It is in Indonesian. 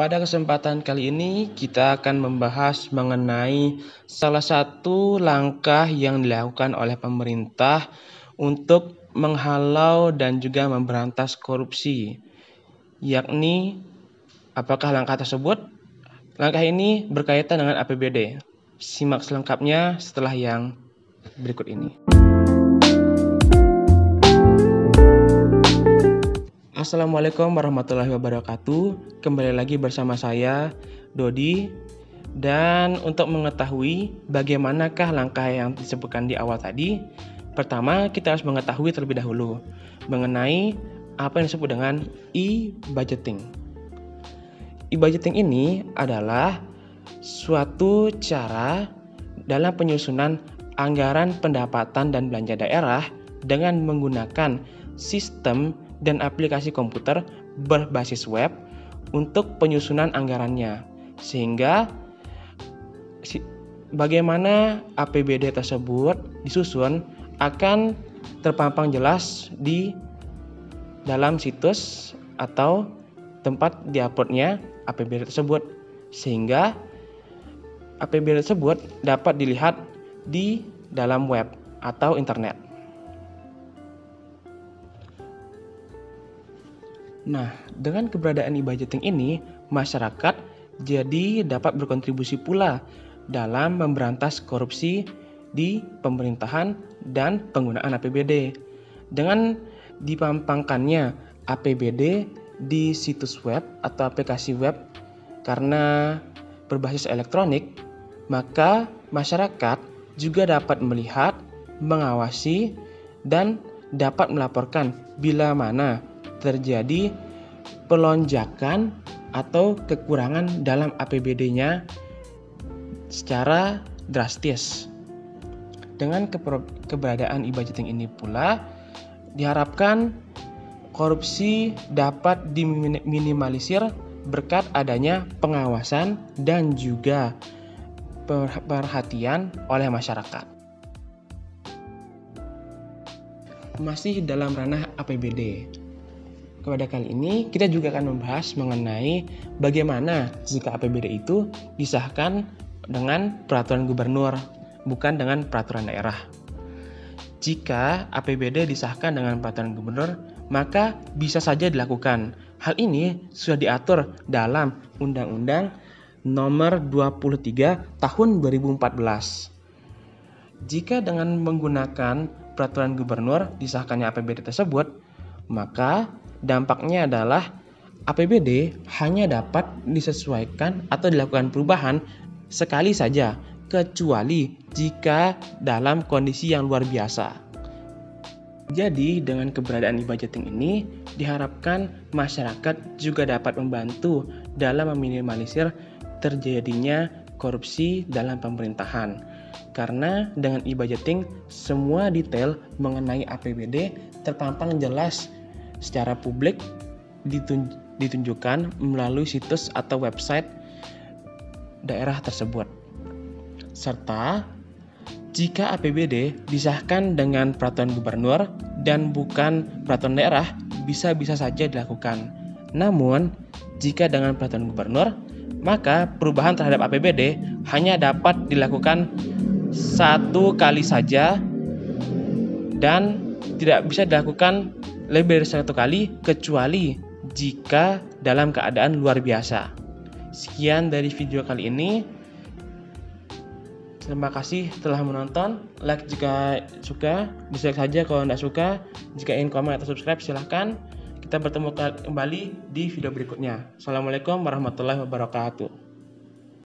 Pada kesempatan kali ini kita akan membahas mengenai salah satu langkah yang dilakukan oleh pemerintah untuk menghalau dan juga memberantas korupsi. Yakni, apakah langkah tersebut? Langkah ini berkaitan dengan APBD. Simak selengkapnya setelah yang berikut ini. Assalamualaikum warahmatullahi wabarakatuh. Kembali lagi bersama saya, Dodi. Dan untuk mengetahui bagaimanakah langkah yang disebutkan di awal tadi, pertama kita harus mengetahui terlebih dahulu mengenai apa yang disebut dengan e-budgeting. E-budgeting ini adalah suatu cara dalam penyusunan anggaran pendapatan dan belanja daerah dengan menggunakan sistem dan aplikasi komputer berbasis web untuk penyusunan anggarannya. Sehingga bagaimana APBD tersebut disusun akan terpampang jelas di dalam situs atau tempat diuploadnya APBD tersebut. Sehingga APBD tersebut dapat dilihat di dalam web atau internet. Nah, dengan keberadaan e-budgeting ini, masyarakat jadi dapat berkontribusi pula dalam memberantas korupsi di pemerintahan dan penggunaan APBD. Dengan dipampangkannya APBD di situs web atau aplikasi web karena berbasis elektronik, maka masyarakat juga dapat melihat, mengawasi, dan dapat melaporkan bila mana terjadi pelonjakan atau kekurangan dalam APBD-nya secara drastis. Dengan keberadaan e-budgeting ini pula diharapkan korupsi dapat diminimalisir berkat adanya pengawasan dan juga perhatian oleh masyarakat. Masih dalam ranah APBD. Pada kali ini kita juga akan membahas mengenai bagaimana jika APBD itu disahkan dengan peraturan gubernur, bukan dengan peraturan daerah. Jika APBD disahkan dengan peraturan gubernur, maka bisa saja dilakukan. Hal ini sudah diatur dalam Undang-Undang Nomor 23 Tahun 2014. Jika dengan menggunakan peraturan gubernur disahkannya APBD tersebut, maka dampaknya adalah APBD hanya dapat disesuaikan atau dilakukan perubahan sekali saja, kecuali jika dalam kondisi yang luar biasa. Jadi dengan keberadaan e-budgeting ini diharapkan masyarakat juga dapat membantu dalam meminimalisir terjadinya korupsi dalam pemerintahan. Karena dengan e-budgeting semua detail mengenai APBD terpampang jelas secara publik ditunjukkan melalui situs atau website daerah tersebut. Serta jika APBD disahkan dengan peraturan gubernur dan bukan peraturan daerah, bisa saja dilakukan. Namun, jika dengan peraturan gubernur, maka perubahan terhadap APBD hanya dapat dilakukan satu kali saja dan tidak bisa dilakukan lebih dari satu kali kecuali jika dalam keadaan luar biasa. Sekian dari video kali ini. Terima kasih telah menonton. Like jika suka, dislike saja kalau tidak suka. Jika ingin komen atau subscribe silahkan. Kita bertemu kembali di video berikutnya. Assalamualaikum warahmatullahi wabarakatuh.